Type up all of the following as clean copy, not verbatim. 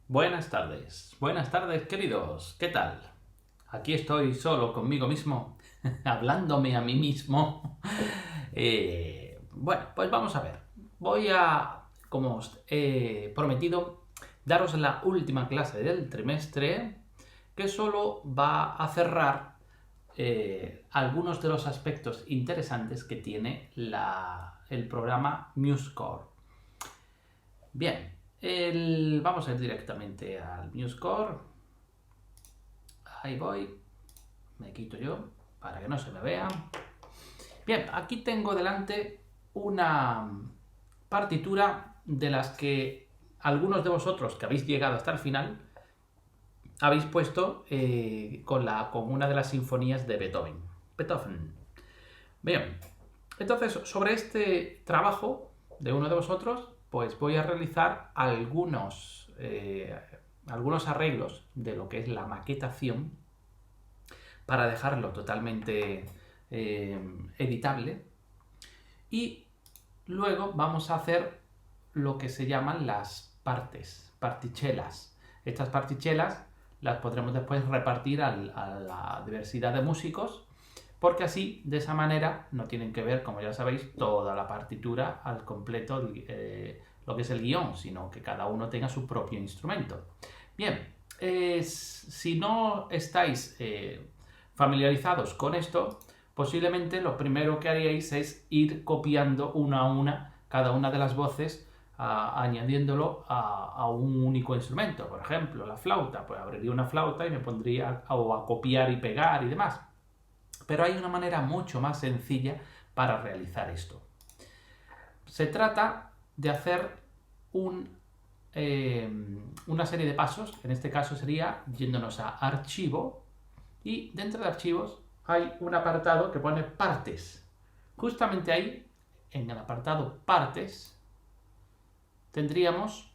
Buenas tardes queridos, ¿qué tal? Aquí estoy solo conmigo mismo, hablándome a mí mismo. Bueno, pues vamos a ver. Voy a, como os he prometido, daros la última clase del trimestre que solo va a cerrar algunos de los aspectos interesantes que tiene el programa MuseScore. Bien, vamos a ir directamente al MuseScore. Ahí voy. Me quito yo para que no se me vea. Bien, aquí tengo delante una partitura de las que algunos de vosotros que habéis llegado hasta el final habéis puesto con una de las sinfonías de Beethoven. Bien, entonces sobre este trabajo de uno de vosotros, pues voy a realizar algunos arreglos de lo que es la maquetación para dejarlo totalmente editable. Y luego vamos a hacer lo que se llaman las partichelas. Estas partichelas las podremos después repartir a la diversidad de músicos, porque así, de esa manera, no tienen que ver, como ya sabéis, toda la partitura al completo, lo que es el guión, sino que cada uno tenga su propio instrumento. Bien, si no estáis familiarizados con esto, posiblemente lo primero que haríais es ir copiando una a una cada una de las voces, añadiéndolo a un único instrumento. Por ejemplo, la flauta, pues abriría una flauta y me pondría a copiar y pegar y demás. Pero hay una manera mucho más sencilla para realizar esto. Se trata de hacer una serie de pasos. En este caso sería yéndonos a archivo, y dentro de archivos hay un apartado que pone partes. Justamente ahí, en el apartado partes, tendríamos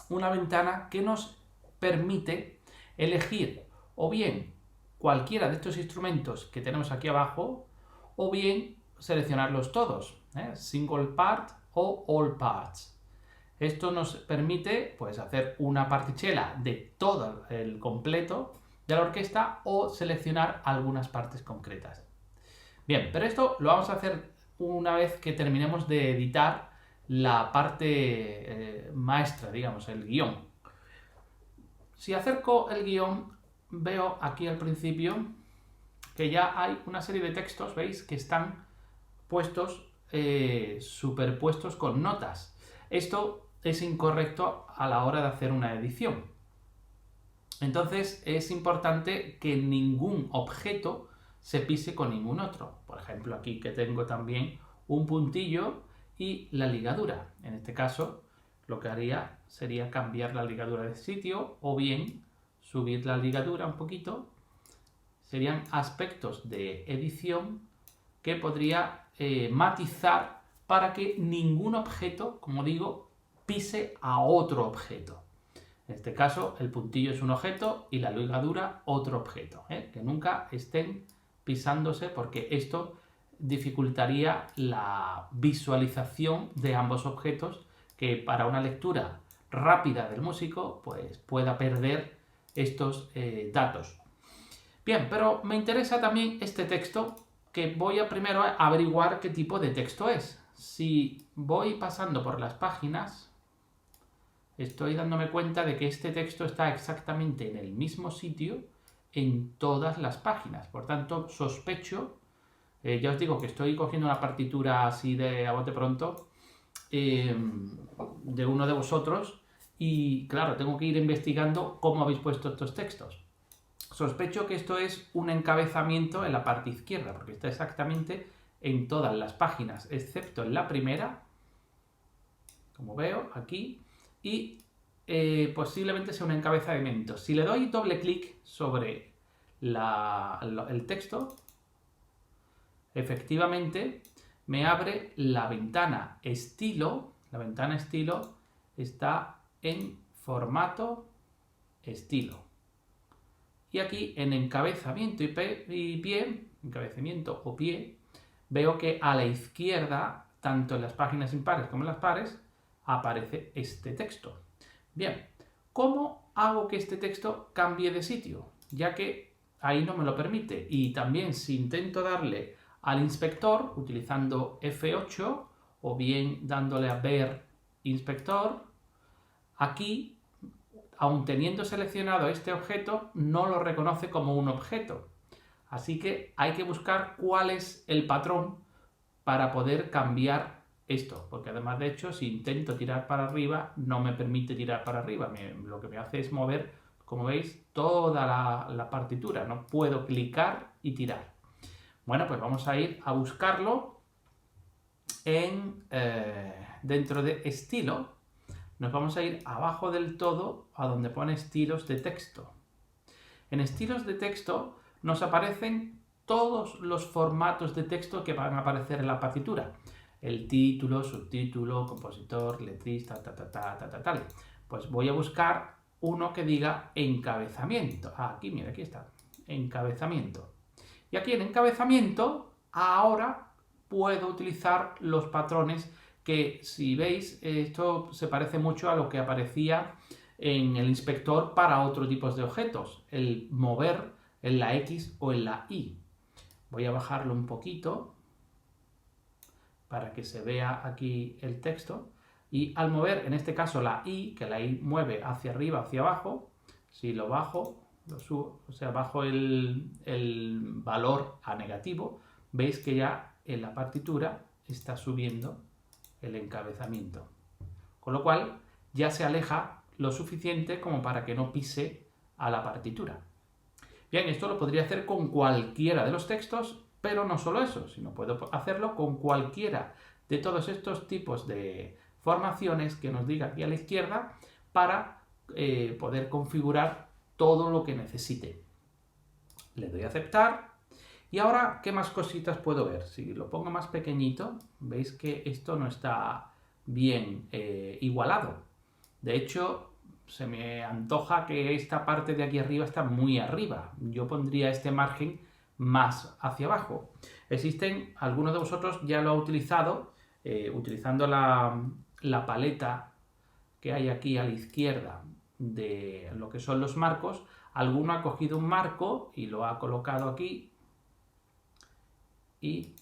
una ventana que nos permite elegir o bien cualquiera de estos instrumentos que tenemos aquí abajo, o bien seleccionarlos todos, single part o all parts. Esto nos permite pues, hacer una partichela de todo el completo de la orquesta o seleccionar algunas partes concretas. Bien, pero esto lo vamos a hacer una vez que terminemos de editar la parte maestra, digamos, el guión. Si acerco el guión, veo aquí al principio que ya hay una serie de textos, ¿veis? Que están puestos, superpuestos con notas. Esto es incorrecto a la hora de hacer una edición. Entonces es importante que ningún objeto se pise con ningún otro. Por ejemplo, aquí que tengo también un puntillo y la ligadura. En este caso, lo que haría sería cambiar la ligadura de sitio o bien subir la ligadura un poquito. Serían aspectos de edición que podría matizar para que ningún objeto, como digo, pise a otro objeto. En este caso, el puntillo es un objeto y la ligadura otro objeto. Que nunca estén pisándose, porque esto dificultaría la visualización de ambos objetos, que para una lectura rápida del músico pues pueda perder estos datos. Bien, pero me interesa también este texto, que voy a primero averiguar qué tipo de texto es. Si voy pasando por las páginas, estoy dándome cuenta de que este texto está exactamente en el mismo sitio en todas las páginas. Por tanto, sospecho, ya os digo que estoy cogiendo una partitura así de a bote pronto, de uno de vosotros, y claro, tengo que ir investigando cómo habéis puesto estos textos. Sospecho que esto es un encabezamiento en la parte izquierda, porque está exactamente en todas las páginas, excepto en la primera, como veo aquí, y posiblemente sea un encabezamiento. Si le doy doble clic sobre el texto, efectivamente me abre la ventana estilo. La ventana estilo está en formato estilo. Y aquí en encabezamiento y pie, encabezamiento o pie, veo que a la izquierda, tanto en las páginas impares como en las pares, aparece este texto. Bien, ¿Cómo hago que este texto cambie de sitio? Ya que ahí no me lo permite. Y también si intento darle al inspector utilizando F8 o bien dándole a ver inspector, aquí, aun teniendo seleccionado este objeto, no lo reconoce como un objeto. Así que hay que buscar cuál es el patrón para poder cambiar esto, porque además de hecho si intento tirar para arriba no me permite tirar para arriba, lo que me hace es mover, como veis, toda la partitura, no puedo clicar y tirar. Bueno, pues vamos a ir a buscarlo dentro de estilo, nos vamos a ir abajo del todo a donde pone estilos de texto. En estilos de texto nos aparecen todos los formatos de texto que van a aparecer en la partitura. El título, subtítulo, compositor, letrista, tal. Pues voy a buscar uno que diga encabezamiento. Aquí, mira, aquí está. Encabezamiento. Y aquí en encabezamiento, ahora puedo utilizar los patrones que, si veis, esto se parece mucho a lo que aparecía en el inspector para otro tipo de objetos. El mover en la X o en la Y. Voy a bajarlo un poquito para que se vea aquí el texto. Y al mover, en este caso, la Y, que la Y mueve hacia arriba, hacia abajo, si lo bajo, lo subo, o sea, bajo el valor a negativo, veis que ya en la partitura está subiendo el encabezamiento. Con lo cual, ya se aleja lo suficiente como para que no pise a la partitura. Bien, esto lo podría hacer con cualquiera de los textos, pero no solo eso, sino puedo hacerlo con cualquiera de todos estos tipos de formaciones que nos diga aquí a la izquierda para poder configurar todo lo que necesite. Le doy a aceptar. Y ahora, ¿qué más cositas puedo ver? Si lo pongo más pequeñito, veis que esto no está bien igualado. De hecho, se me antoja que esta parte de aquí arriba está muy arriba. Yo pondría este margen más hacia abajo. Existen, algunos de vosotros ya lo ha utilizado, utilizando la paleta que hay aquí a la izquierda de lo que son los marcos. Alguno ha cogido un marco y lo ha colocado aquí y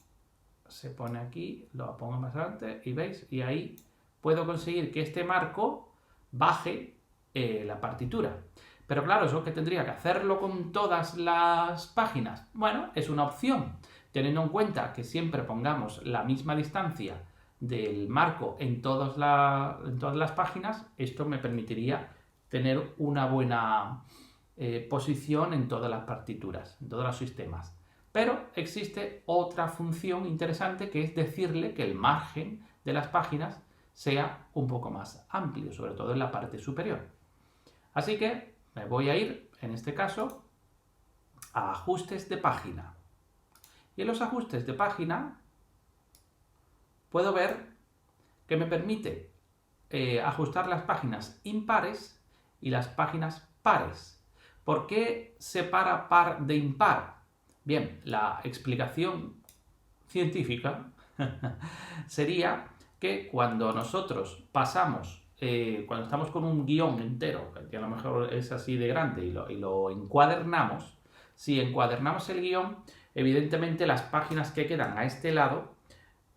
se pone aquí, lo pongo más adelante y veis, y ahí puedo conseguir que este marco baje la partitura. Pero claro, eso que tendría que hacerlo con todas las páginas. Bueno, es una opción, teniendo en cuenta que siempre pongamos la misma distancia del marco en todas las páginas, esto me permitiría tener una buena posición en todas las partituras, en todos los sistemas. Pero existe otra función interesante que es decirle que el margen de las páginas sea un poco más amplio, sobre todo en la parte superior. Así que me voy a ir, en este caso, a ajustes de página. Y en los ajustes de página puedo ver que me permite ajustar las páginas impares y las páginas pares. ¿Por qué separa par de impar? Bien, la explicación científica sería que cuando nosotros pasamos, cuando estamos con un guión entero, que a lo mejor es así de grande, y lo encuadernamos, si encuadernamos el guión, evidentemente las páginas que quedan a este lado,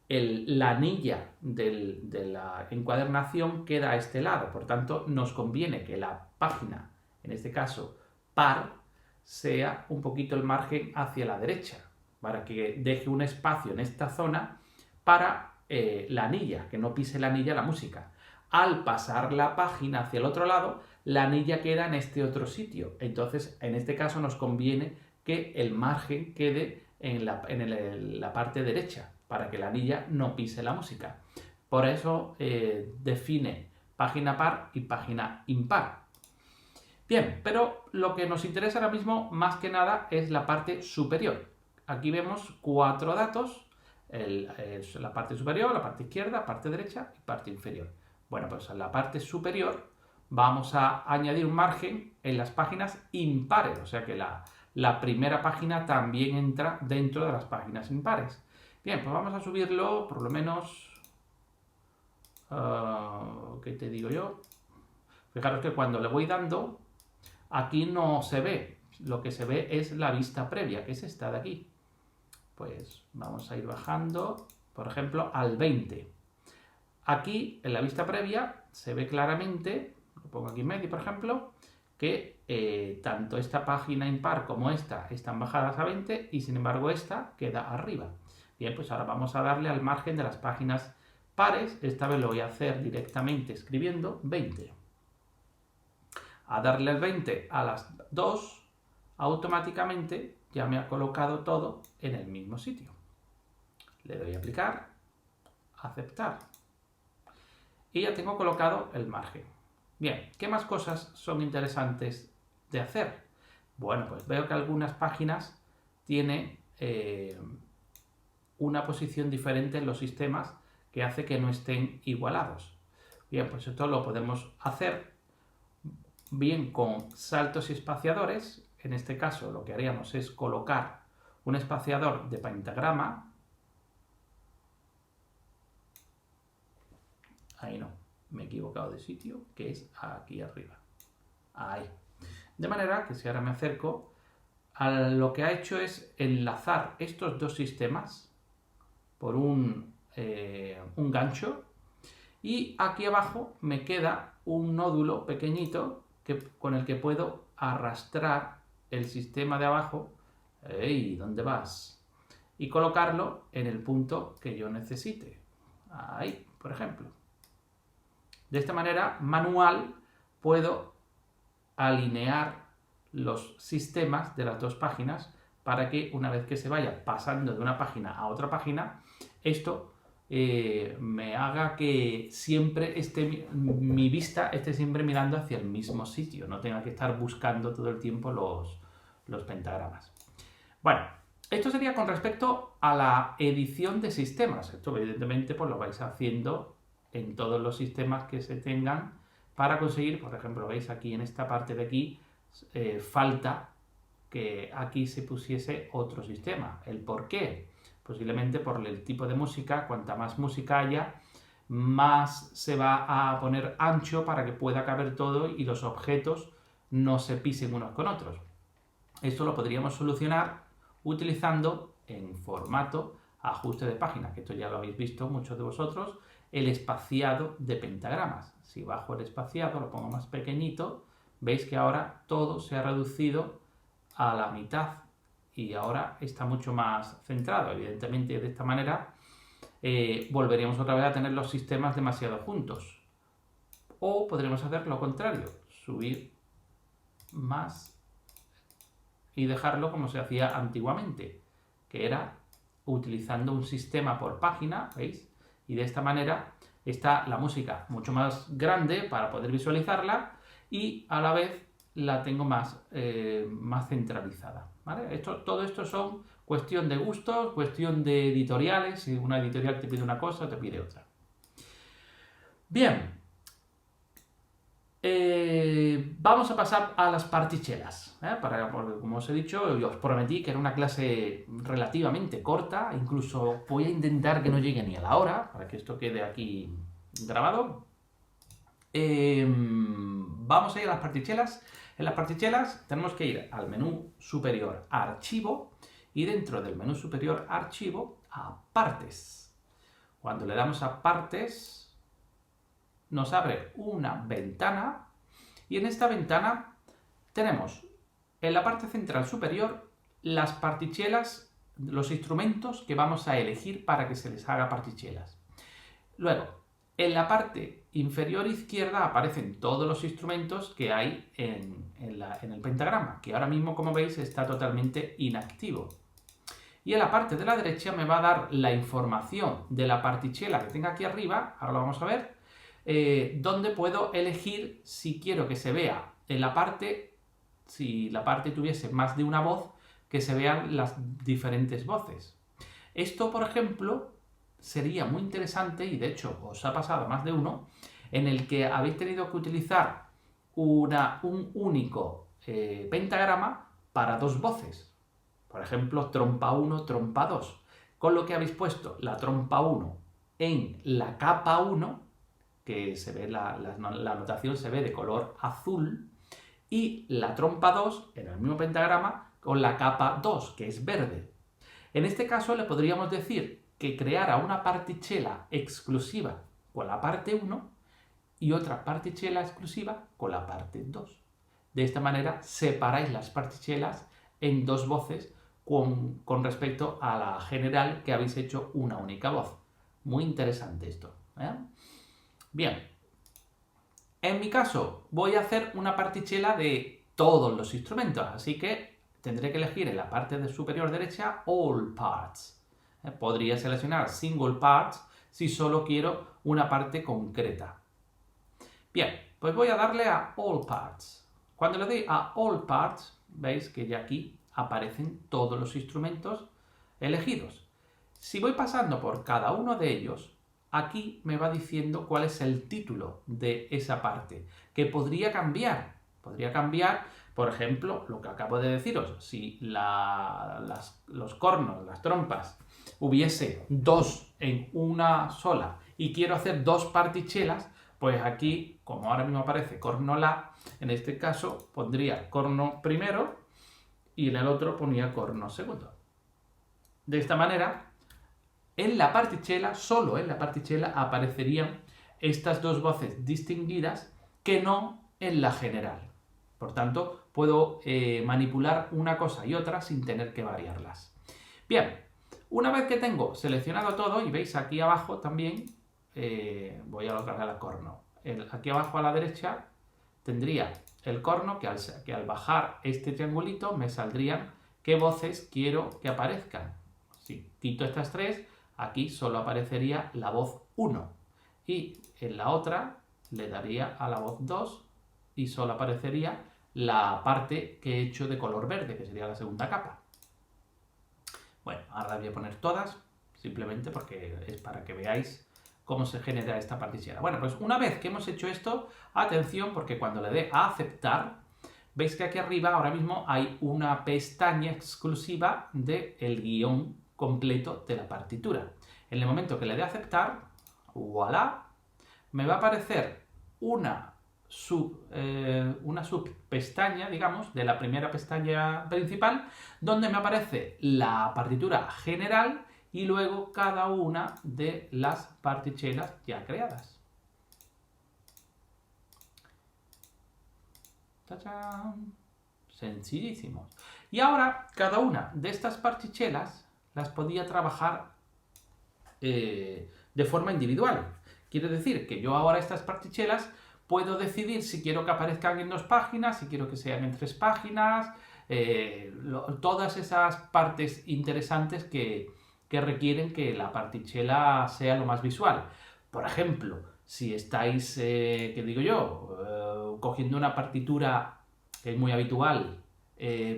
la anilla de la encuadernación queda a este lado. Por tanto, nos conviene que la página, en este caso par, sea un poquito el margen hacia la derecha, para que deje un espacio en esta zona para la anilla, que no pise la anilla la música. Al pasar la página hacia el otro lado, la anilla queda en este otro sitio. Entonces, en este caso nos conviene que el margen quede en la parte derecha, para que la anilla no pise la música. Por eso define página par y página impar. Bien, pero lo que nos interesa ahora mismo más que nada es la parte superior. Aquí vemos 4 datos, la parte superior, la parte izquierda, la parte derecha y parte inferior. Bueno, pues en la parte superior vamos a añadir un margen en las páginas impares, o sea que la primera página también entra dentro de las páginas impares. Bien, pues vamos a subirlo por lo menos, ¿qué te digo yo? Fijaros que cuando le voy dando, aquí no se ve. Lo que se ve es la vista previa, que es esta de aquí. Pues vamos a ir bajando, por ejemplo, al 20. Aquí, en la vista previa, se ve claramente, lo pongo aquí en medio, por ejemplo, que tanto esta página impar como esta están bajadas a 20 y sin embargo esta queda arriba. Bien, pues ahora vamos a darle al margen de las páginas pares. Esta vez lo voy a hacer directamente escribiendo 20. A darle el 20 a las 2, automáticamente ya me ha colocado todo en el mismo sitio. Le doy a aplicar, aceptar. Y ya tengo colocado el margen. Bien, ¿qué más cosas son interesantes de hacer? Bueno, pues veo que algunas páginas tienen una posición diferente en los sistemas que hace que no estén igualados. Bien, pues esto lo podemos hacer bien con saltos y espaciadores. En este caso lo que haríamos es colocar un espaciador de pentagrama. Ahí no, me he equivocado de sitio, que es aquí arriba. Ahí. De manera que si ahora me acerco, lo que ha hecho es enlazar estos dos sistemas por un gancho, y aquí abajo me queda un nódulo pequeñito con el que puedo arrastrar el sistema de abajo. ¡Ey! ¿Dónde vas? Y colocarlo en el punto que yo necesite. Ahí, por ejemplo. De esta manera, manual, puedo alinear los sistemas de las dos páginas para que una vez que se vaya pasando de una página a otra página, esto me haga que siempre mi vista esté siempre mirando hacia el mismo sitio, no tenga que estar buscando todo el tiempo los pentagramas. Bueno, esto sería con respecto a la edición de sistemas. Esto evidentemente pues lo vais haciendo en todos los sistemas que se tengan para conseguir, por ejemplo, veis aquí en esta parte de aquí, falta que aquí se pusiese otro sistema. ¿El por qué? Posiblemente por el tipo de música. Cuanta más música haya, más se va a poner ancho para que pueda caber todo y los objetos no se pisen unos con otros. Esto lo podríamos solucionar utilizando en formato ajuste de página, que esto ya lo habéis visto muchos de vosotros, el espaciado de pentagramas. Si bajo el espaciado, lo pongo más pequeñito, veis que ahora todo se ha reducido a la mitad y ahora está mucho más centrado. Evidentemente, de esta manera volveríamos otra vez a tener los sistemas demasiado juntos. O podremos hacer lo contrario, subir más y dejarlo como se hacía antiguamente, que era utilizando un sistema por página, ¿veis? Y de esta manera está la música mucho más grande para poder visualizarla y a la vez la tengo más centralizada, ¿vale? Todo esto son cuestión de gustos, cuestión de editoriales. Si una editorial te pide una cosa, te pide otra. Bien. Vamos a pasar a las partichelas, porque, como os he dicho, yo os prometí que era una clase relativamente corta, incluso voy a intentar que no llegue ni a la hora, para que esto quede aquí grabado. Vamos a ir a las partichelas. En las partichelas tenemos que ir al menú superior Archivo y dentro del menú superior Archivo a Partes. Cuando le damos a Partes, nos abre una ventana y en esta ventana tenemos en la parte central superior las partichelas, los instrumentos que vamos a elegir para que se les haga partichelas. Luego, en la parte inferior izquierda aparecen todos los instrumentos que hay en el pentagrama, que ahora mismo, como veis, está totalmente inactivo. Y en la parte de la derecha me va a dar la información de la partichela que tenga aquí arriba, ahora lo vamos a ver, donde puedo elegir si quiero que se vea en la parte, si la parte tuviese más de una voz, que se vean las diferentes voces. Esto, por ejemplo, sería muy interesante, y de hecho os ha pasado más de uno, en el que habéis tenido que utilizar un único pentagrama para dos voces. Por ejemplo, trompa 1, trompa 2. Con lo que habéis puesto la trompa 1 en la capa 1, que se ve la notación se ve de color azul, y la trompa 2 en el mismo pentagrama con la capa 2, que es verde. En este caso le podríamos decir que creara una particella exclusiva con la parte 1 y otra particella exclusiva con la parte 2. De esta manera separáis las partichellas en dos voces con respecto a la general, que habéis hecho una única voz. Muy interesante esto, ¿eh? Bien, en mi caso voy a hacer una particella de todos los instrumentos, así que tendré que elegir en la parte superior derecha All Parts. Podría seleccionar Single Parts si solo quiero una parte concreta. Bien, pues voy a darle a All Parts. Cuando le doy a All Parts, veis que ya aquí aparecen todos los instrumentos elegidos. Si voy pasando por cada uno de ellos, aquí me va diciendo cuál es el título de esa parte, que podría cambiar. Podría cambiar, por ejemplo, lo que acabo de deciros. Si los cornos, las trompas, hubiese dos en una sola y quiero hacer dos partichellas, pues aquí, como ahora mismo aparece corno La, en este caso pondría corno primero y en el otro ponía corno segundo. De esta manera, en la particella, solo en la particella, aparecerían estas dos voces distinguidas que no en la general. Por tanto, puedo manipular una cosa y otra sin tener que variarlas. Bien, una vez que tengo seleccionado todo, y veis aquí abajo también, voy a otra vez al corno. Aquí abajo a la derecha tendría el corno que al bajar este triangulito me saldrían qué voces quiero que aparezcan. Si quito estas tres, aquí solo aparecería la voz 1 y en la otra le daría a la voz 2 y solo aparecería la parte que he hecho de color verde, que sería la segunda capa. Bueno, ahora voy a poner todas, simplemente porque es para que veáis cómo se genera esta particella. Bueno, pues una vez que hemos hecho esto, atención, porque cuando le dé a aceptar, veis que aquí arriba ahora mismo hay una pestaña exclusiva del guión completo de la partitura. En el momento que le dé a aceptar, voilà, me va a aparecer una subpestaña, digamos, de la primera pestaña principal, donde me aparece la partitura general y luego cada una de las partichellas ya creadas. ¡Tachán! Sencillísimo. Y ahora cada una de estas partichellas las podía trabajar de forma individual. Quiere decir que yo ahora estas partichellas puedo decidir si quiero que aparezcan en 2 páginas, si quiero que sean en 3 páginas, todas esas partes interesantes que requieren que la partichela sea lo más visual. Por ejemplo, si estáis, ¿qué digo yo?, cogiendo una partitura que es muy habitual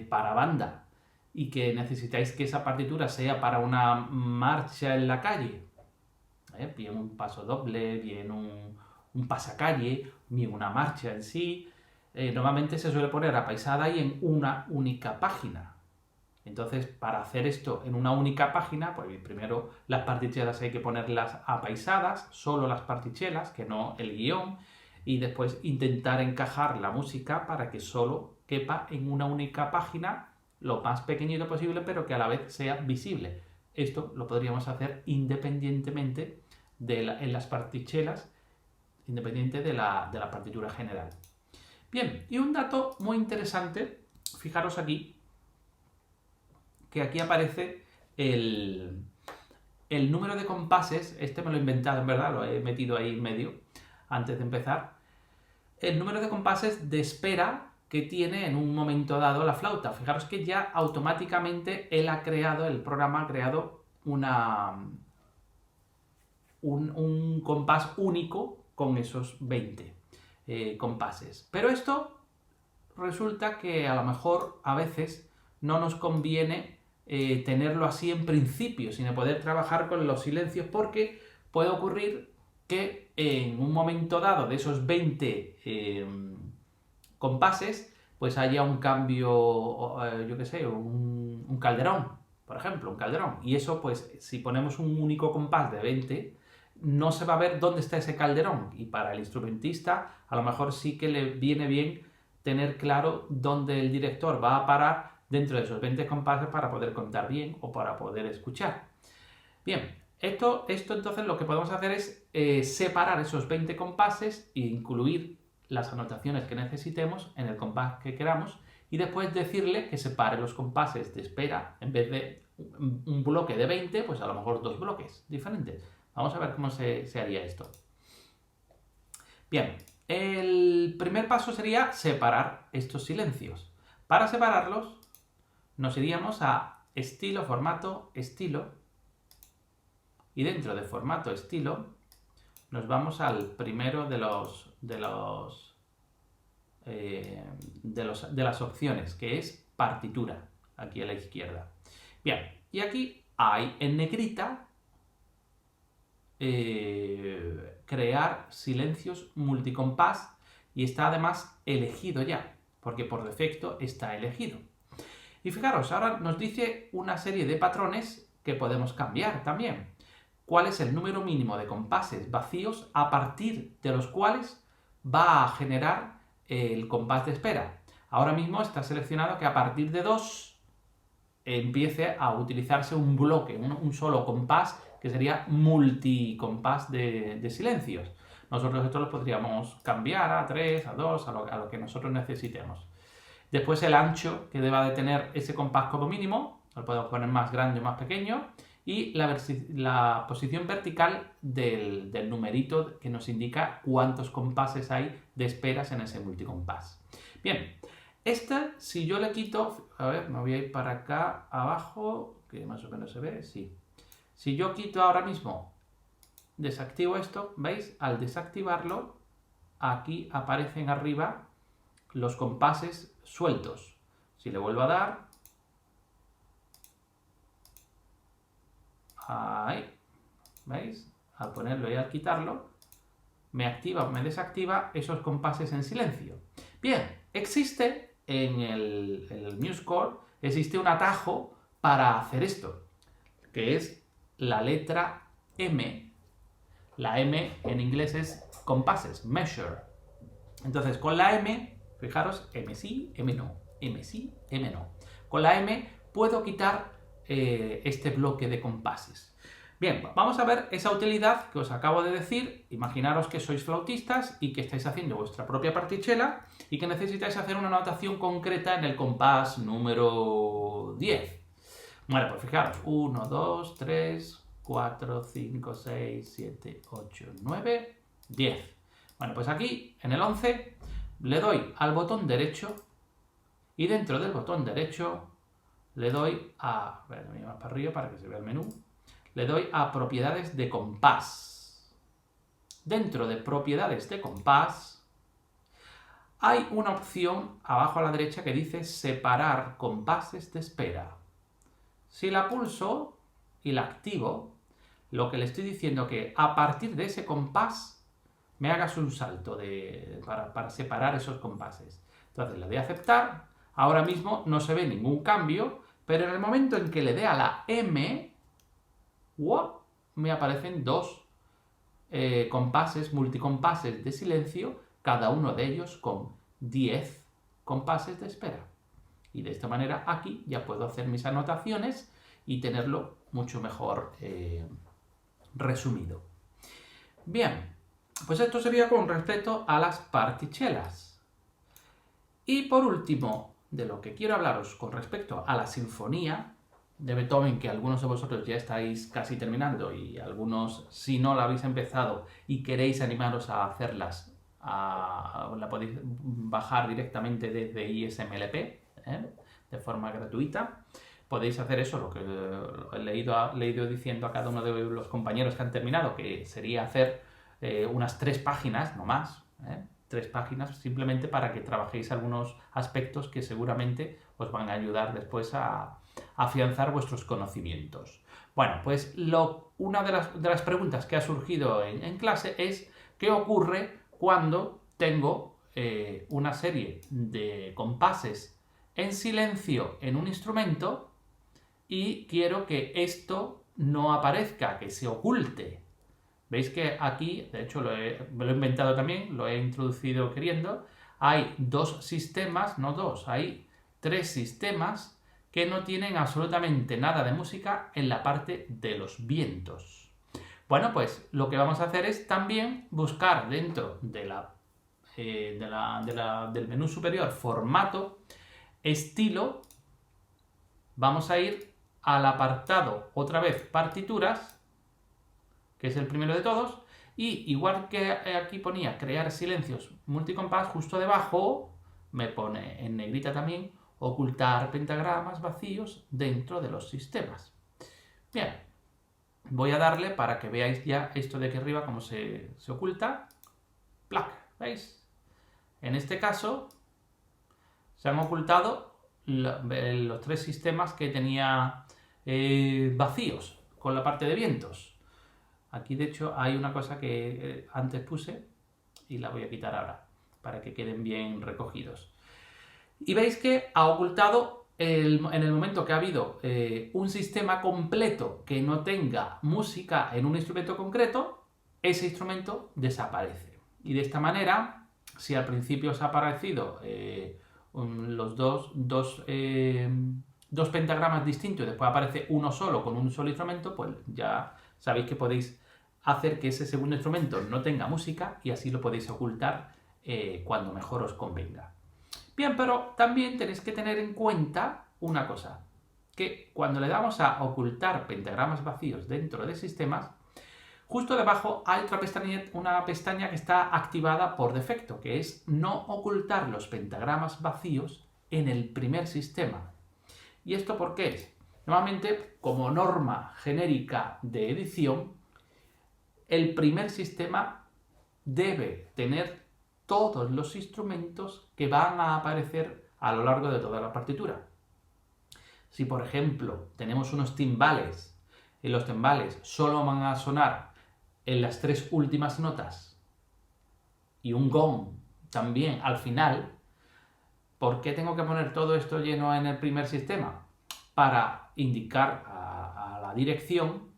para banda y que necesitáis que esa partitura sea para una marcha en la calle, bien un paso doble, bien un pasacalle, bien una marcha en sí, normalmente se suele poner apaisada y en una única página. Entonces, para hacer esto en una única página, pues primero las partichellas hay que ponerlas apaisadas, solo las partichellas, que no el guión, y después intentar encajar la música para que solo quepa en una única página, lo más pequeñito posible, pero que a la vez sea visible. Esto lo podríamos hacer independientemente en las partichellas, independiente de la partitura general. Bien, y un dato muy interesante, fijaros aquí, que aquí aparece el número de compases. Este me lo he inventado, en verdad, lo he metido ahí en medio antes de empezar. El número de compases de espera que tiene en un momento dado la flauta. Fijaros que ya automáticamente el programa ha creado un compás único con esos 20 compases. Pero esto resulta que a lo mejor a veces no nos conviene tenerlo así en principio, sino poder trabajar con los silencios, porque puede ocurrir que en un momento dado de esos 20 compases, pues haya un cambio, yo qué sé, un calderón, por ejemplo, un calderón. Y eso, pues, si ponemos un único compás de 20, no se va a ver dónde está ese calderón. Y para el instrumentista, a lo mejor sí que le viene bien tener claro dónde el director va a parar dentro de esos 20 compases para poder contar bien o para poder escuchar. Bien, esto entonces lo que podemos hacer es separar esos 20 compases e incluir las anotaciones que necesitemos en el compás que queramos y después decirle que separe los compases de espera. En vez de un bloque de 20, pues a lo mejor 2 bloques diferentes. Vamos a ver cómo se haría esto. Bien, el primer paso sería separar estos silencios. Para separarlos, nos iríamos a estilo, formato, estilo. Y dentro de formato, estilo, nos vamos al primero de las opciones, que es partitura, aquí a la izquierda. Bien, y aquí hay en negrita crear silencios multicompás y está además elegido ya, porque por defecto está elegido. Y fijaros, ahora nos dice una serie de patrones que podemos cambiar también. ¿Cuál es el número mínimo de compases vacíos a partir de los cuales va a generar el compás de espera? Ahora mismo está seleccionado que a partir de 2 empiece a utilizarse un bloque, un solo compás, que sería multicompás de silencios. Nosotros esto lo podríamos cambiar a 3, a 2, a lo que nosotros necesitemos. Después el ancho que deba de tener ese compás como mínimo, lo podemos poner más grande o más pequeño, y la posición vertical del numerito que nos indica cuántos compases hay de esperas en ese multicompás. Bien, si yo le quito, a ver, me voy a ir para acá abajo, que más o menos se ve, sí. Si yo quito ahora mismo, desactivo esto, ¿veis? Al desactivarlo, aquí aparecen arriba los compases sueltos. Si le vuelvo a dar, ahí, ¿veis? Al ponerlo y al quitarlo, me activa o me desactiva esos compases en silencio. Bien, existe en el MuseScore, existe un atajo para hacer esto, que es la letra M. La M en inglés es compases, measure. Entonces, con la M, fijaros, M sí, M no, M sí, M no. Con la M puedo quitar este bloque de compases. Bien, vamos a ver esa utilidad que os acabo de decir. Imaginaros que sois flautistas y que estáis haciendo vuestra propia partichela y que necesitáis hacer una notación concreta en el compás número 10. Bueno, pues fijaros, 1, 2, 3, 4, 5, 6, 7, 8, 9, 10. Bueno, pues aquí, en el 11, le doy al botón derecho y dentro del botón derecho le doy a... Voy a más para arriba para que se vea el menú. Le doy a propiedades de compás. Dentro de propiedades de compás hay una opción abajo a la derecha que dice separar compases de espera. Si la pulso y la activo, lo que le estoy diciendo es que a partir de ese compás me hagas un salto para separar esos compases. Entonces le doy a aceptar. Ahora mismo no se ve ningún cambio, pero en el momento en que le dé a la M, ¡wow!, me aparecen 2 compases, multicompases de silencio, cada uno de ellos con 10 compases de espera. Y de esta manera aquí ya puedo hacer mis anotaciones y tenerlo mucho mejor resumido. Bien, pues esto sería con respecto a las partichelas. Y por último, de lo que quiero hablaros con respecto a la sinfonía de Beethoven, que algunos de vosotros ya estáis casi terminando y algunos, si no la habéis empezado y queréis animaros a hacerlas, la podéis bajar directamente desde ISMLP, de forma gratuita. Podéis hacer eso, lo que he leído diciendo a cada uno de los compañeros que han terminado, que sería hacer unas 3 páginas, no más, 3 páginas, simplemente para que trabajéis algunos aspectos que seguramente os van a ayudar después a afianzar vuestros conocimientos. Bueno, pues una de las preguntas que ha surgido en clase es ¿qué ocurre cuando tengo una serie de compases en silencio en un instrumento y quiero que esto no aparezca, que se oculte? Veis que aquí, de hecho me lo he inventado también, lo he introducido queriendo, hay dos sistemas, no dos, hay 3 sistemas que no tienen absolutamente nada de música en la parte de los vientos. Bueno, pues lo que vamos a hacer es también buscar dentro de del menú superior formato, estilo, vamos a ir al apartado otra vez partituras, que es el primero de todos, y igual que aquí ponía crear silencios multicompás, justo debajo me pone en negrita también ocultar pentagramas vacíos dentro de los sistemas. Bien, voy a darle para que veáis ya esto de aquí arriba cómo se oculta. ¡Plac! ¿Veis? En este caso se han ocultado los 3 sistemas que tenía vacíos con la parte de vientos. Aquí de hecho hay una cosa que antes puse y la voy a quitar ahora para que queden bien recogidos. Y veis que ha ocultado en el momento que ha habido un sistema completo que no tenga música en un instrumento concreto, ese instrumento desaparece. Y de esta manera, si al principio os ha aparecido los dos pentagramas distintos y después aparece uno solo con un solo instrumento, pues ya sabéis que podéis hacer que ese segundo instrumento no tenga música y así lo podéis ocultar cuando mejor os convenga. Bien, pero también tenéis que tener en cuenta una cosa, que cuando le damos a ocultar pentagramas vacíos dentro de sistemas, justo debajo hay una pestaña que está activada por defecto, que es no ocultar los pentagramas vacíos en el primer sistema. ¿Y esto por qué es? Normalmente, como norma genérica de edición, el primer sistema debe tener todos los instrumentos que van a aparecer a lo largo de toda la partitura. Si, por ejemplo, tenemos unos timbales y los timbales solo van a sonar en las 3 últimas notas y un gong también al final, ¿por qué tengo que poner todo esto lleno en el primer sistema? Para indicar a la dirección,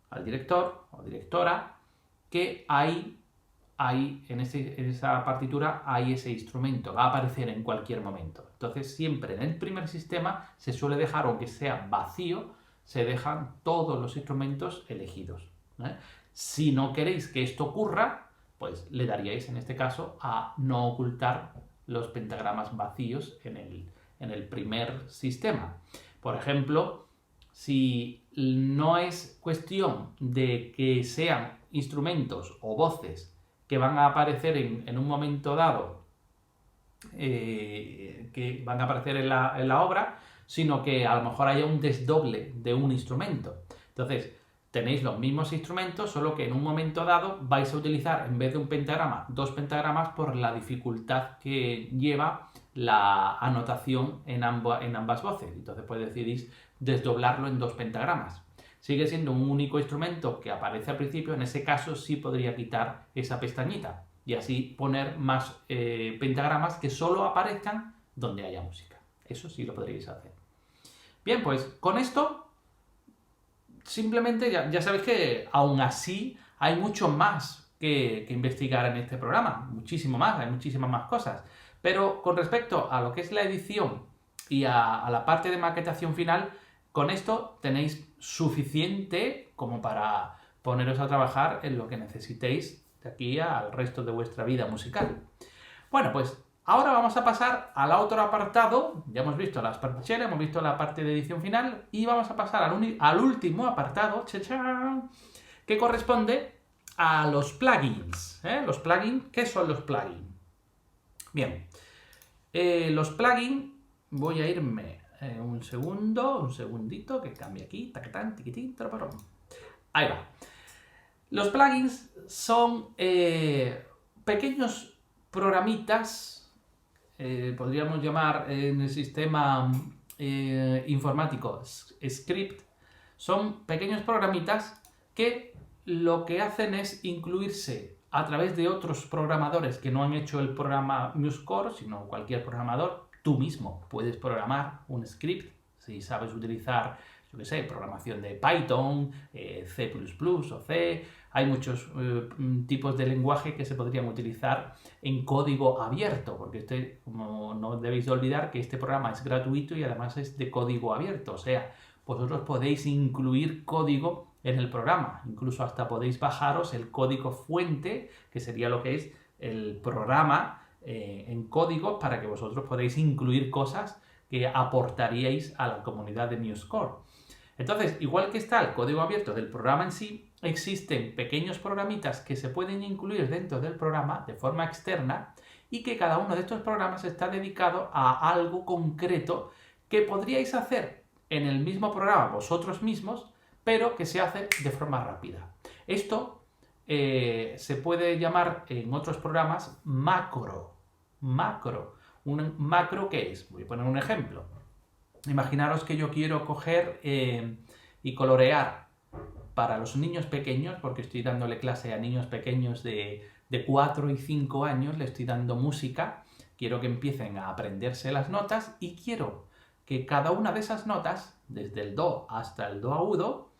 al director o directora, que en esa partitura hay ese instrumento, va a aparecer en cualquier momento. Entonces siempre en el primer sistema se suele dejar, aunque sea vacío, se dejan todos los instrumentos elegidos. Si no queréis que esto ocurra, pues le daríais en este caso a no ocultar los pentagramas vacíos en el primer sistema. Por ejemplo, si no es cuestión de que sean instrumentos o voces que van a aparecer en un momento dado, que van a aparecer en la obra, sino que a lo mejor haya un desdoble de un instrumento. Entonces, tenéis los mismos instrumentos, solo que en un momento dado vais a utilizar, en vez de un pentagrama, 2 pentagramas por la dificultad que lleva la anotación en ambas voces. Entonces, pues decidís desdoblarlo en 2 pentagramas. Sigue siendo un único instrumento que aparece al principio, en ese caso sí podría quitar esa pestañita y así poner más pentagramas que solo aparezcan donde haya música. Eso sí lo podríais hacer. Bien, pues con esto simplemente ya sabéis que aún así hay mucho más que investigar en este programa, muchísimo más, hay muchísimas más cosas. Pero con respecto a lo que es la edición y a la parte de maquetación final, con esto tenéis suficiente como para poneros a trabajar en lo que necesitéis de aquí al resto de vuestra vida musical. Bueno, pues ahora vamos a pasar al otro apartado. Ya hemos visto las particiones, hemos visto la parte de edición final y vamos a pasar al último apartado, que corresponde a los plugins. Los plugins, ¿qué son los plugins? Bien, los plugins, voy a irme un segundito, que cambie aquí, tacatán, tiquitín, traparón. Ahí va. Los plugins son pequeños programitas, podríamos llamar en el sistema informático script, son pequeños programitas que lo que hacen es incluirse a través de otros programadores que no han hecho el programa MuseCore, sino cualquier programador. Tú mismo puedes programar un script si sabes utilizar yo qué sé, programación de Python, C++ o C. Hay muchos tipos de lenguaje que se podrían utilizar en código abierto, porque como no debéis de olvidar que este programa es gratuito y además es de código abierto, o sea, vosotros podéis incluir código en el programa, incluso hasta podéis bajaros el código fuente, que sería lo que es el programa en código, para que vosotros podáis incluir cosas que aportaríais a la comunidad de MuseScore. Entonces, igual que está el código abierto del programa en sí, existen pequeños programitas que se pueden incluir dentro del programa de forma externa y que cada uno de estos programas está dedicado a algo concreto que podríais hacer en el mismo programa vosotros mismos, pero que se hace de forma rápida. Esto se puede llamar en otros programas macro. ¿Un macro qué es? Voy a poner un ejemplo. Imaginaros que yo quiero coger y colorear para los niños pequeños, porque estoy dándole clase a niños pequeños de 4 y 5 años, le estoy dando música, quiero que empiecen a aprenderse las notas y quiero que cada una de esas notas, desde el do hasta el do agudo,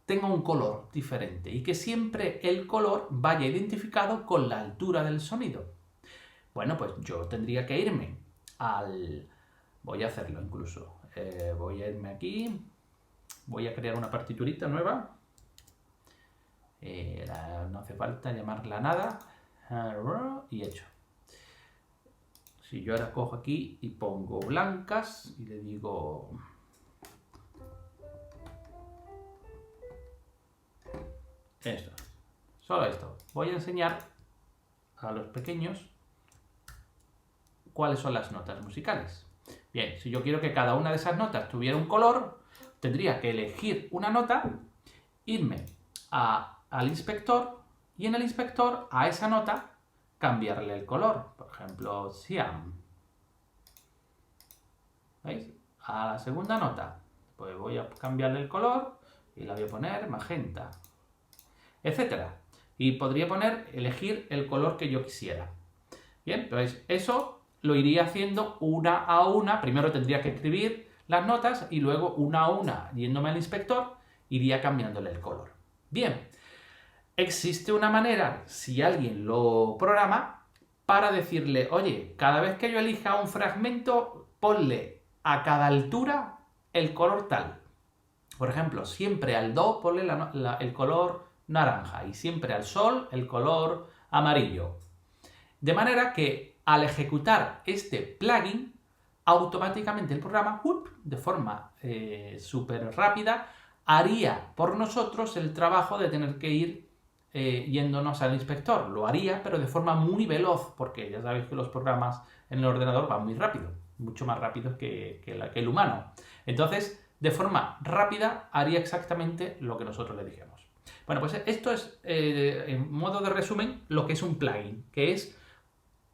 tenga un color diferente y que siempre el color vaya identificado con la altura del sonido. Bueno, pues yo tendría que irme Voy a hacerlo incluso. Voy a irme aquí. Voy a crear una partiturita nueva. No hace falta llamarla nada. Y hecho. Si yo ahora cojo aquí y pongo blancas y le digo... Esto. Solo esto. Voy a enseñar a los pequeños cuáles son las notas musicales. Bien, si yo quiero que cada una de esas notas tuviera un color, tendría que elegir una nota, irme al inspector y en el inspector a esa nota cambiarle el color. Por ejemplo, Cyan. ¿Veis? A la segunda nota, pues voy a cambiarle el color y la voy a poner magenta, etcétera. Y podría elegir el color que yo quisiera. Bien, pues eso lo iría haciendo una a una. Primero tendría que escribir las notas y luego una a una, yéndome al inspector, iría cambiándole el color. Bien, existe una manera, si alguien lo programa, para decirle, oye, cada vez que yo elija un fragmento, ponle a cada altura el color tal. Por ejemplo, siempre al do ponle el color naranja y siempre al sol el color amarillo. De manera que al ejecutar este plugin, automáticamente el programa, de forma súper rápida, haría por nosotros el trabajo de tener que ir yéndonos al inspector. Lo haría, pero de forma muy veloz, porque ya sabéis que los programas en el ordenador van muy rápido, mucho más rápido que el humano. Entonces, de forma rápida, haría exactamente lo que nosotros le dijimos. Bueno, pues esto es, en modo de resumen, lo que es un plugin, que es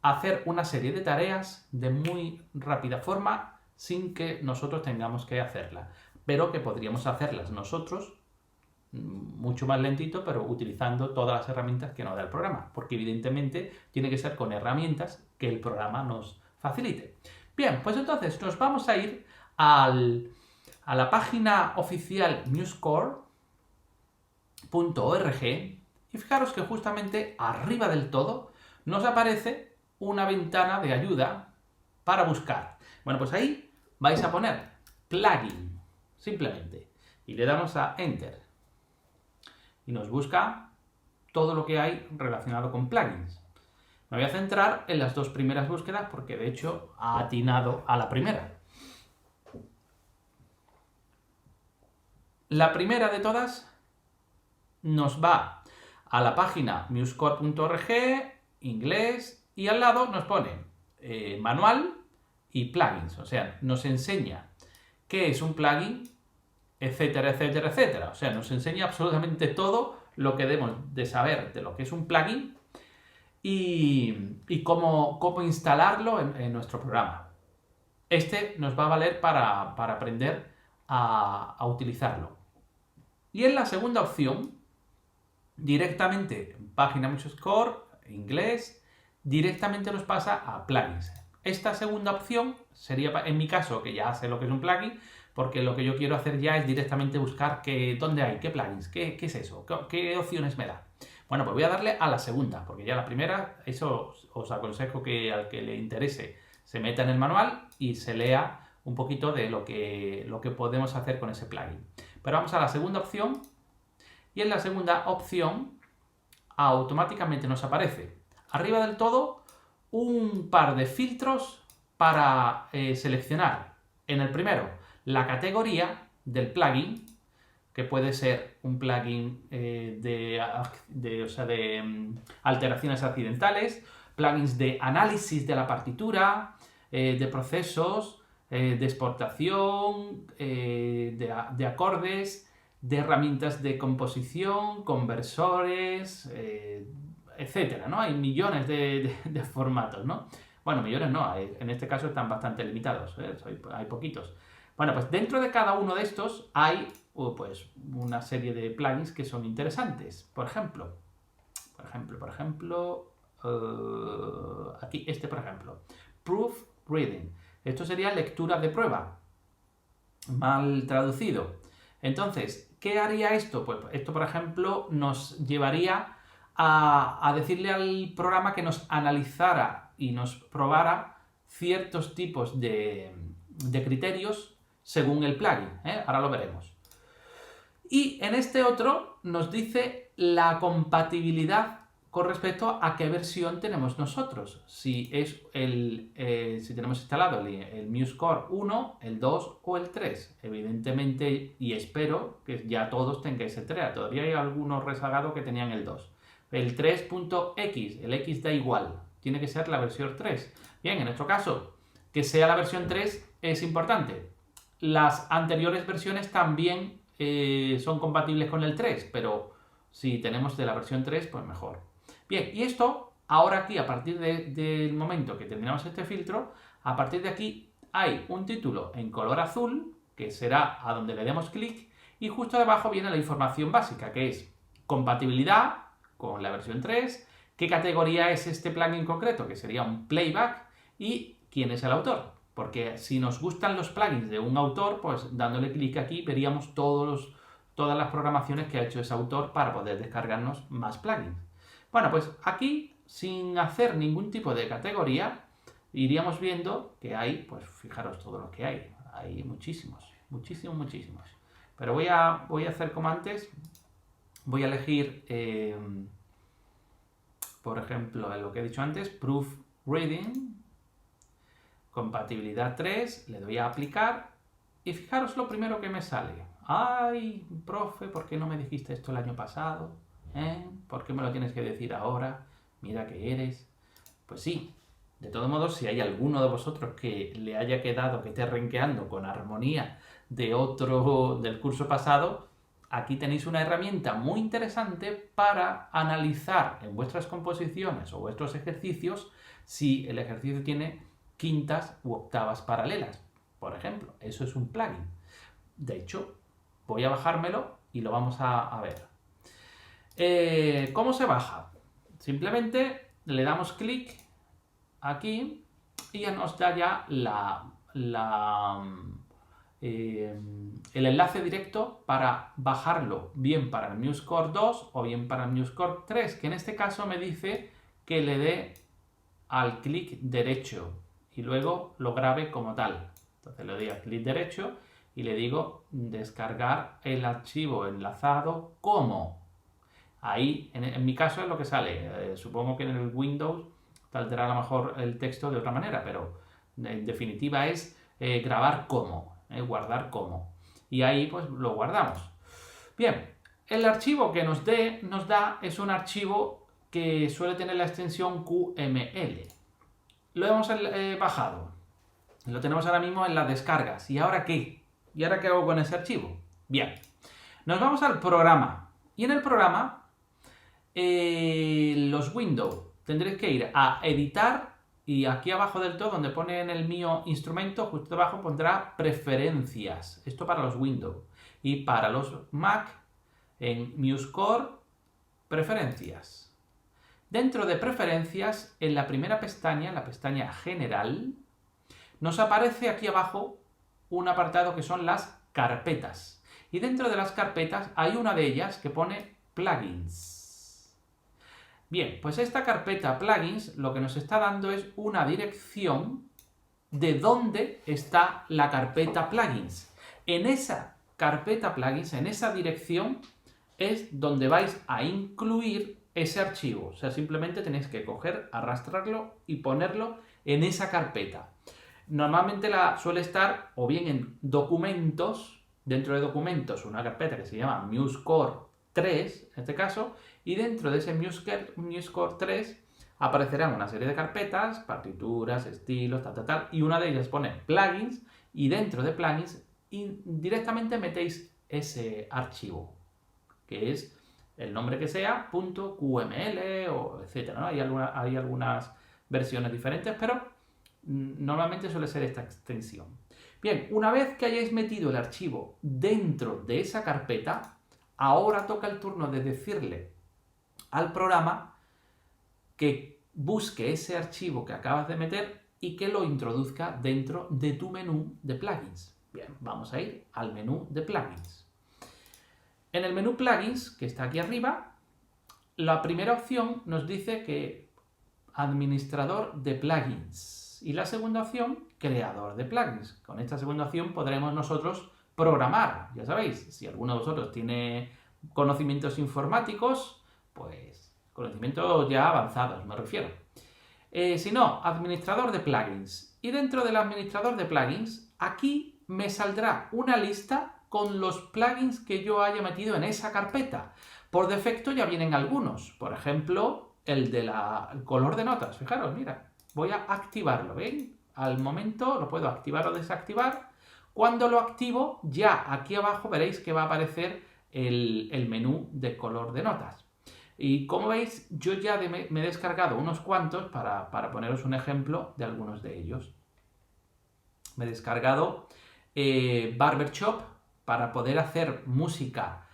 hacer una serie de tareas de muy rápida forma sin que nosotros tengamos que hacerla, pero que podríamos hacerlas nosotros mucho más lentito, pero utilizando todas las herramientas que nos da el programa, porque evidentemente tiene que ser con herramientas que el programa nos facilite. Bien, pues entonces nos vamos a ir a la página oficial musescore.org y fijaros que justamente arriba del todo nos aparece una ventana de ayuda para buscar. Bueno, pues ahí vais a poner plugin, simplemente, y le damos a Enter. Y nos busca todo lo que hay relacionado con plugins. Me voy a centrar en las dos primeras búsquedas porque de hecho ha atinado a la primera. La primera de todas nos va a la página musescore.org, inglés, y al lado nos pone manual y plugins. O sea, nos enseña qué es un plugin, etcétera, etcétera, etcétera. O sea, nos enseña absolutamente todo lo que debemos de saber de lo que es un plugin y cómo instalarlo en nuestro programa. Este nos va a valer para aprender a utilizarlo. Y en la segunda opción, directamente, página MuseScore, inglés, directamente nos pasa a plugins. Esta segunda opción sería, en mi caso, que ya sé lo que es un plugin, porque lo que yo quiero hacer ya es directamente buscar dónde hay, qué plugins, qué es eso, qué opciones me da. Bueno, pues voy a darle a la segunda, porque ya la primera, eso os aconsejo que al que le interese se meta en el manual y se lea un poquito de lo que podemos hacer con ese plugin. Pero vamos a la segunda opción, y en la segunda opción automáticamente nos aparece arriba del todo un par de filtros para seleccionar. En el primero, la categoría del plugin, que puede ser un plugin de alteraciones accidentales, plugins de análisis de la partitura, de procesos, de exportación, de acordes, de herramientas de composición, conversores, etcétera, ¿no? Hay millones de formatos, ¿no? Bueno, millones no, en este caso están bastante limitados, hay poquitos. Bueno, pues dentro de cada uno de estos hay pues una serie de plugins que son interesantes. Por ejemplo, aquí por ejemplo, Proofreading. Esto sería lectura de prueba, mal traducido. Entonces, ¿qué haría esto? Pues esto, por ejemplo, nos llevaría a decirle al programa que nos analizara y nos probara ciertos tipos de criterios según el plugin. Ahora lo veremos. Y en este otro nos dice la compatibilidad con respecto a qué versión tenemos nosotros. Si es si tenemos instalado el MuseScore 1, el 2 o el 3. Evidentemente, y espero que ya todos tengáis el 3. Todavía hay algunos rezagados que tenían el 2. El 3.x, el X da igual. Tiene que ser la versión 3. Bien, en nuestro caso, que sea la versión 3 es importante. Las anteriores versiones también son compatibles con el 3, pero si tenemos de la versión 3, pues mejor. Bien, y esto, ahora aquí, a partir del momento que terminamos este filtro, a partir de aquí hay un título en color azul, que será a donde le demos clic, y justo debajo viene la información básica, que es compatibilidad con la versión 3, qué categoría es este plugin concreto, que sería un playback, y quién es el autor. Porque si nos gustan los plugins de un autor, pues dándole clic aquí veríamos todas las programaciones que ha hecho ese autor para poder descargarnos más plugins. Bueno, pues aquí, sin hacer ningún tipo de categoría, iríamos viendo que hay, pues fijaros todo lo que hay. Hay muchísimos. Pero voy a hacer como antes. Voy a elegir, por ejemplo, lo que he dicho antes, Proofreading. Compatibilidad 3, le doy a aplicar y fijaros lo primero que me sale. Ay, profe, ¿por qué no me dijiste esto el año pasado? ¿Por qué me lo tienes que decir ahora? Mira que eres. Pues sí, de todos modos, si hay alguno de vosotros que le haya quedado, que esté renqueando con armonía del curso pasado, aquí tenéis una herramienta muy interesante para analizar en vuestras composiciones o vuestros ejercicios si el ejercicio tiene quintas u octavas paralelas, por ejemplo. Eso es un plugin. De hecho, voy a bajármelo y lo vamos a ver. ¿Cómo se baja? Simplemente le damos clic aquí y ya nos da ya el enlace directo para bajarlo, bien para el MuseScore 2 o bien para el MuseScore 3, que en este caso me dice que le dé al clic derecho y luego lo grabe como tal. Entonces le doy al clic derecho y le digo descargar el archivo enlazado como. Ahí, en mi caso es lo que sale. Supongo que en el Windows saldrá a lo mejor el texto de otra manera, pero en definitiva es grabar como, guardar como. Y ahí pues lo guardamos. Bien, el archivo que nos da es un archivo que suele tener la extensión QML. Lo hemos bajado. Lo tenemos ahora mismo en las descargas. ¿Y ahora qué? ¿Y ahora qué hago con ese archivo? Bien. Nos vamos al programa. Y en el programa, los Windows, tendréis que ir a editar y aquí abajo del todo, donde pone en el mío instrumento, justo abajo pondrá preferencias. Esto para los Windows. Y para los Mac, en MuseScore, preferencias. Dentro de preferencias, en la primera pestaña, la pestaña general, nos aparece aquí abajo un apartado que son las carpetas. Y dentro de las carpetas hay una de ellas que pone plugins. Bien, pues esta carpeta plugins lo que nos está dando es una dirección de dónde está la carpeta plugins. En esa carpeta plugins, en esa dirección, es donde vais a incluir ese archivo. O sea, simplemente tenéis que coger, arrastrarlo y ponerlo en esa carpeta. Normalmente suele estar o bien en documentos, dentro de documentos, una carpeta que se llama MuseScore 3, en este caso, y dentro de ese MuseScore 3 aparecerán una serie de carpetas, partituras, estilos, tal, y una de ellas pone plugins, y dentro de plugins directamente metéis ese archivo, que es el nombre que sea, .qml o etcétera, ¿no? Hay algunas versiones diferentes, pero normalmente suele ser esta extensión. Bien, una vez que hayáis metido el archivo dentro de esa carpeta, ahora toca el turno de decirle al programa que busque ese archivo que acabas de meter y que lo introduzca dentro de tu menú de plugins. Bien, vamos a ir al menú de plugins. En el menú plugins, que está aquí arriba, la primera opción nos dice que administrador de plugins y la segunda opción, creador de plugins. Con esta segunda opción podremos nosotros programar. Ya sabéis, si alguno de vosotros tiene conocimientos informáticos, pues conocimientos ya avanzados, me refiero. Si no, administrador de plugins. Y dentro del administrador de plugins, aquí me saldrá una lista con los plugins que yo haya metido en esa carpeta. Por defecto ya vienen algunos. Por ejemplo, el color de notas. Fijaros, mira, voy a activarlo, ¿ven? Al momento lo puedo activar o desactivar. Cuando lo activo, ya aquí abajo veréis que va a aparecer el menú de color de notas. Y como veis, yo ya me he descargado unos cuantos para poneros un ejemplo de algunos de ellos. Me he descargado Barbershop para poder hacer música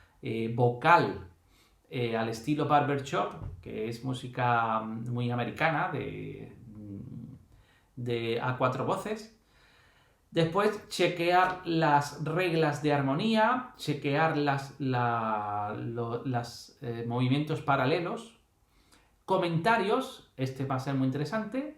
vocal al estilo Barbershop, que es música muy americana a 4 voces. Después, chequear las reglas de armonía, chequear los movimientos paralelos, comentarios, este va a ser muy interesante,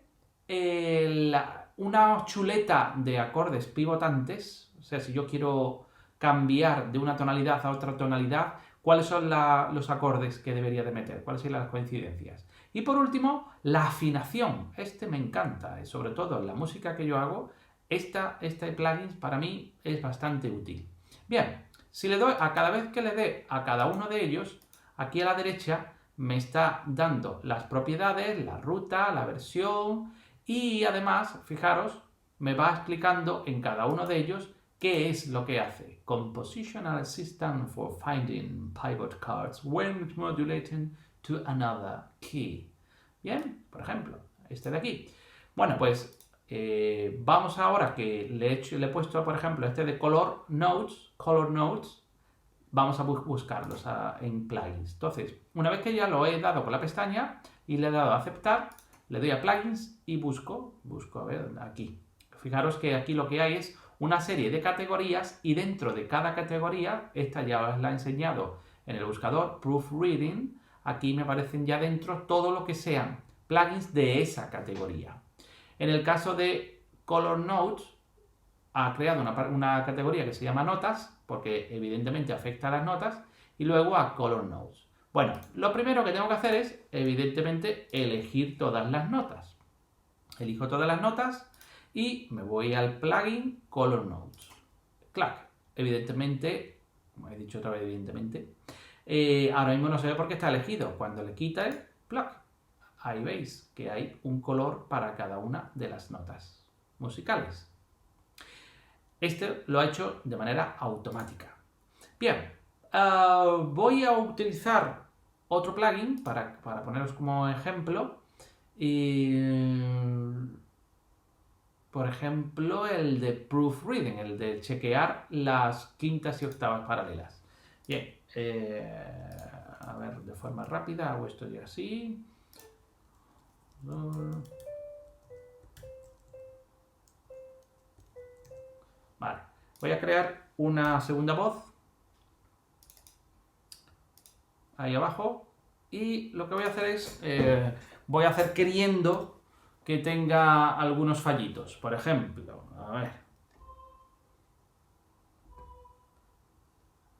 una chuleta de acordes pivotantes, o sea, si yo quiero cambiar de una tonalidad a otra tonalidad, cuáles son los acordes que debería de meter, cuáles son las coincidencias. Y por último, la afinación. Este me encanta, sobre todo en la música que yo hago. Este plugin para mí es bastante útil. Bien, si le doy cada vez que le dé a cada uno de ellos, aquí a la derecha me está dando las propiedades, la ruta, la versión y además, fijaros, me va explicando en cada uno de ellos qué es lo que hace. Compositional Assistant for Finding Pivot Cards when modulating to another key. Bien, por ejemplo, este de aquí. Bueno, pues vamos ahora que le he puesto, por ejemplo, este de Color Notes, vamos a buscarlos en plugins. Entonces, una vez que ya lo he dado con la pestaña y le he dado a aceptar, le doy a plugins y busco, a ver, aquí. Fijaros que aquí lo que hay es una serie de categorías y dentro de cada categoría, esta ya os la he enseñado en el buscador Proofreading, aquí me aparecen ya dentro todo lo que sean plugins de esa categoría. En el caso de Color Notes, ha creado una categoría que se llama Notas, porque evidentemente afecta a las notas, y luego a Color Notes. Bueno, lo primero que tengo que hacer es, evidentemente, elegir todas las notas. Elijo todas las notas y me voy al plugin Color Notes. Clac, evidentemente, como he dicho otra vez, evidentemente, ahora mismo no se ve por qué está elegido. Cuando le quita el plac, ahí veis que hay un color para cada una de las notas musicales. Este lo ha hecho de manera automática. Bien, voy a utilizar otro plugin para poneros como ejemplo. Por ejemplo, el de Proofreading, el de chequear las quintas y octavas paralelas. Bien, a ver, de forma rápida hago esto ya así. Vale. Voy a crear una segunda voz. Ahí abajo. Y lo que voy a hacer es, voy a hacer queriendo que tenga algunos fallitos. Por ejemplo, a ver.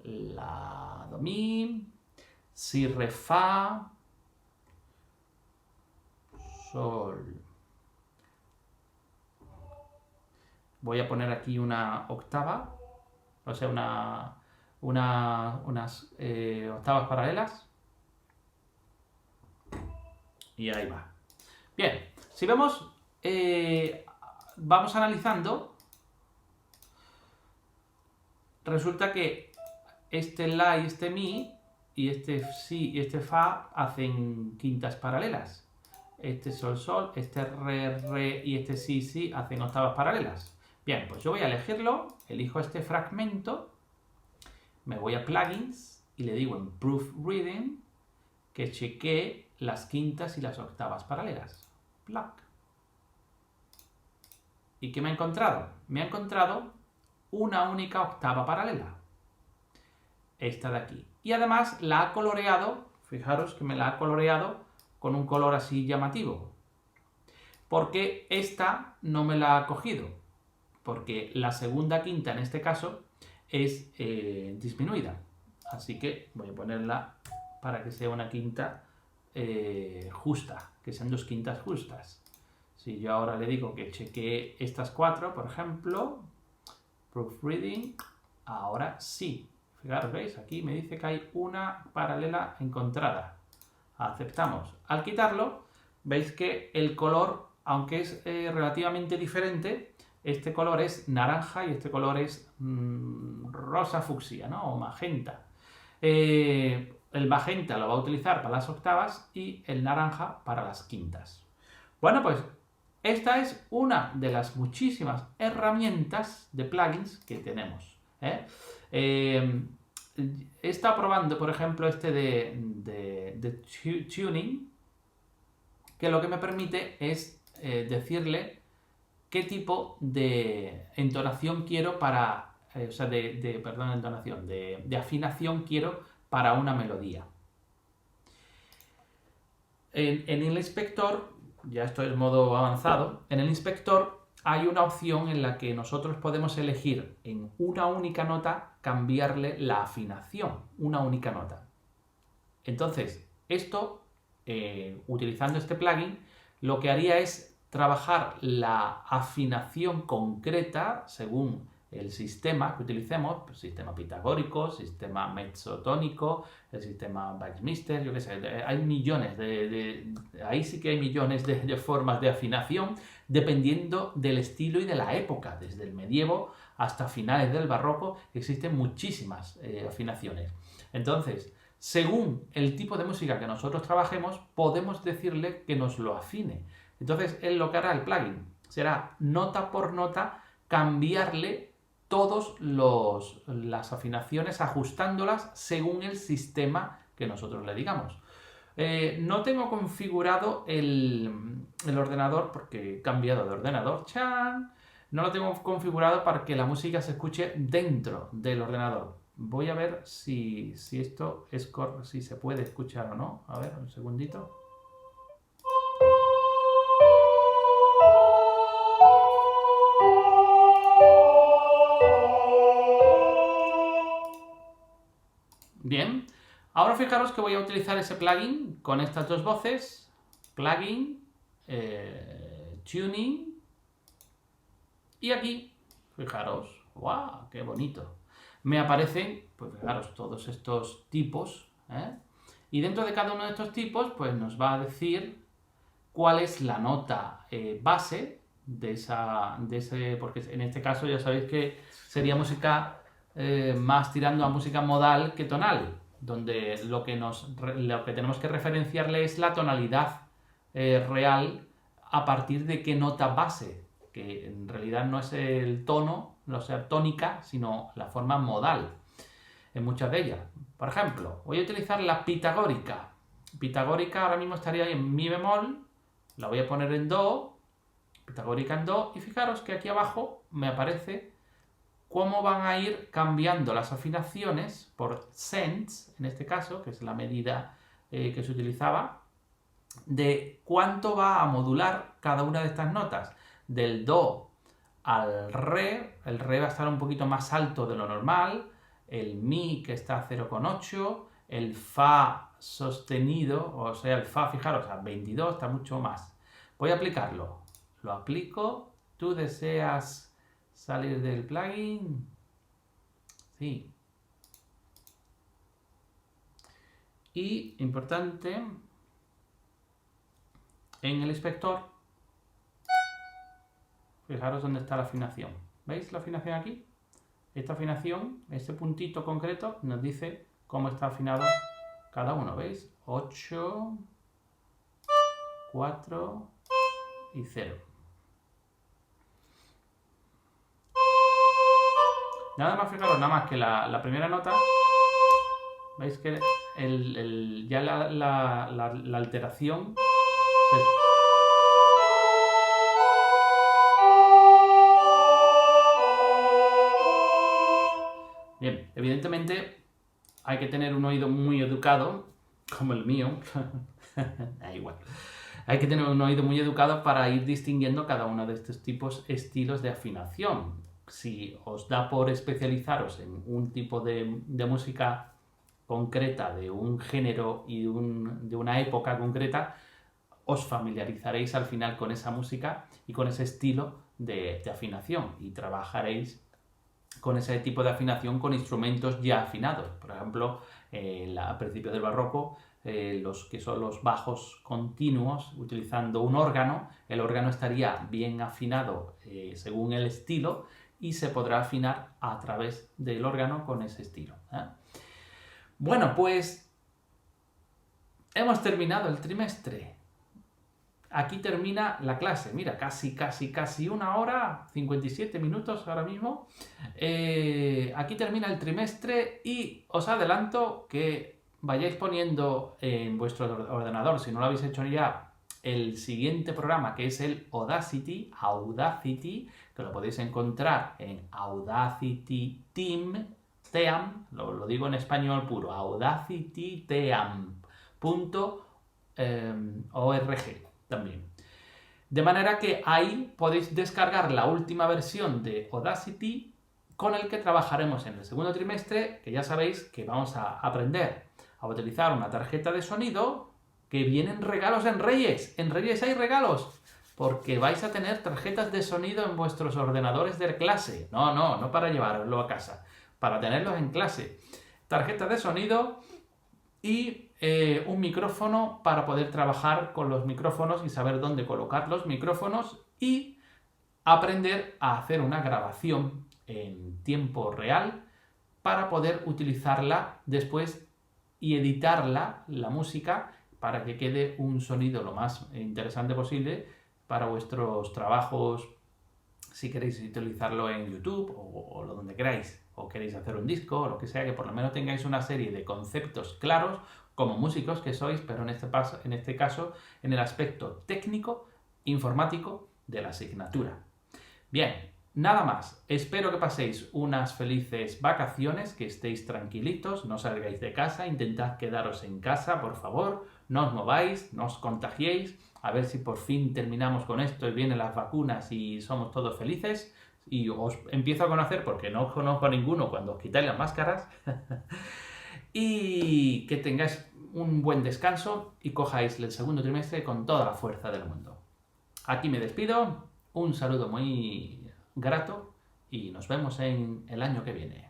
La, do, mi, si, re, fa, sol. Voy a poner aquí una octava, o sea, unas octavas paralelas. Y ahí va. Bien, si vemos, vamos analizando, resulta que este la y este mi, y este si y este fa hacen quintas paralelas. Este sol, sol, este re, re y este si, si hacen octavas paralelas. Bien, pues yo voy a elegirlo, elijo este fragmento, me voy a plugins y le digo en proofreading que chequee las quintas y las octavas paralelas. Plug. ¿Y qué me ha encontrado? Me ha encontrado una única octava paralela. Esta de aquí. Y además la ha coloreado, fijaros que me la ha coloreado con un color así llamativo. Porque esta no me la ha cogido. Porque la segunda quinta en este caso es disminuida. Así que voy a ponerla para que sea una quinta justa, que sean dos quintas justas. Si yo ahora le digo que chequee estas cuatro, por ejemplo, proofreading, ahora sí. Fijaros, ¿veis? Aquí me dice que hay una paralela encontrada. Aceptamos. Al quitarlo, veis que el color, aunque es relativamente diferente, este color es naranja y este color es rosa fucsia, ¿no? O magenta. El magenta lo va a utilizar para las octavas y el naranja para las quintas. Bueno, pues esta es una de las muchísimas herramientas de plugins que tenemos. He estado probando, por ejemplo, este de tuning, que lo que me permite es decirle qué tipo de entonación quiero para, de afinación quiero para una melodía. En el inspector, ya esto es modo avanzado, en el inspector hay una opción en la que nosotros podemos elegir en una única nota cambiarle la afinación, una única nota. Entonces, esto, utilizando este plugin, lo que haría es trabajar la afinación concreta según el sistema que utilicemos, pues, sistema pitagórico, sistema mezzotónico, el sistema Baxmister, yo qué sé, hay millones ahí sí que hay millones de formas de afinación, dependiendo del estilo y de la época, desde el medievo hasta finales del barroco, existen muchísimas afinaciones. Entonces, según el tipo de música que nosotros trabajemos, podemos decirle que nos lo afine. Entonces, él lo que hará el plugin será nota por nota cambiarle todas las afinaciones, ajustándolas según el sistema que nosotros le digamos. No tengo configurado el ordenador porque he cambiado de ordenador. ¡Chan! No lo tengo configurado para que la música se escuche dentro del ordenador. Voy a ver si esto es si se puede escuchar o no. A ver, un segundito. Bien, ahora fijaros que voy a utilizar ese plugin con estas dos voces, plugin, tuning, y aquí, fijaros, ¡guau! ¡Qué bonito! Me aparecen, pues fijaros, todos estos tipos, y dentro de cada uno de estos tipos, pues nos va a decir cuál es la nota base de ese, porque en este caso ya sabéis que sería música más tirando a música modal que tonal, donde lo que tenemos que referenciarle es la tonalidad real a partir de qué nota base, que en realidad no es el tono, no sea tónica, sino la forma modal en muchas de ellas. Por ejemplo, voy a utilizar la pitagórica. Pitagórica ahora mismo estaría en mi bemol, la voy a poner en do, pitagórica en do, y fijaros que aquí abajo me aparece cómo van a ir cambiando las afinaciones por cents, en este caso, que es la medida que se utilizaba, de cuánto va a modular cada una de estas notas. Del do al re, el re va a estar un poquito más alto de lo normal, el mi que está a 0,8, el fa sostenido, o sea, el fa, fijaros, a 22 está mucho más. Voy a aplicarlo. Lo aplico. ¿Tú deseas salir del plugin? Sí. Y, importante, en el inspector, fijaros dónde está la afinación. ¿Veis la afinación aquí? Esta afinación, este puntito concreto, nos dice cómo está afinado cada uno. ¿Veis? 8, 4 y 0. Nada más, fijaros, nada más que la primera nota, veis que ya la alteración Bien, evidentemente hay que tener un oído muy educado, como el mío, da igual. Hay que tener un oído muy educado para ir distinguiendo cada uno de estos estilos de afinación. Si os da por especializaros en un tipo de música concreta, de un género y de una época concreta, os familiarizaréis al final con esa música y con ese estilo de afinación y trabajaréis con ese tipo de afinación con instrumentos ya afinados. Por ejemplo, a principios del barroco, los que son los bajos continuos, utilizando un órgano, el órgano estaría bien afinado según el estilo y se podrá afinar a través del órgano con ese estilo. Bueno, pues hemos terminado el trimestre. Aquí termina la clase. Mira, casi 1 hora, 57 minutos ahora mismo. Aquí termina el trimestre y os adelanto que vayáis poniendo en vuestro ordenador, si no lo habéis hecho ya, el siguiente programa, que es el Audacity, que lo podéis encontrar en Audacity Team, lo digo en español puro, audacityteam.org también. De manera que ahí podéis descargar la última versión de Audacity con el que trabajaremos en el segundo trimestre, que ya sabéis que vamos a aprender a utilizar una tarjeta de sonido, que vienen regalos en Reyes. En Reyes hay regalos, porque vais a tener tarjetas de sonido en vuestros ordenadores de clase. No para llevaroslo a casa, para tenerlos en clase. Tarjeta de sonido y un micrófono para poder trabajar con los micrófonos y saber dónde colocar los micrófonos y aprender a hacer una grabación en tiempo real para poder utilizarla después y editarla, la música, para que quede un sonido lo más interesante posible para vuestros trabajos, si queréis utilizarlo en YouTube o donde queráis, o queréis hacer un disco o lo que sea, que por lo menos tengáis una serie de conceptos claros como músicos que sois, pero en este caso en el aspecto técnico, informático de la asignatura. Bien, nada más. Espero que paséis unas felices vacaciones, que estéis tranquilitos, no salgáis de casa, intentad quedaros en casa, por favor, no os mováis, no os contagiéis, a ver si por fin terminamos con esto y vienen las vacunas y somos todos felices. Y os empiezo a conocer porque no os conozco a ninguno cuando os quitáis las máscaras. Y que tengáis un buen descanso y cojáis el segundo trimestre con toda la fuerza del mundo. Aquí me despido, un saludo muy grato y nos vemos en el año que viene.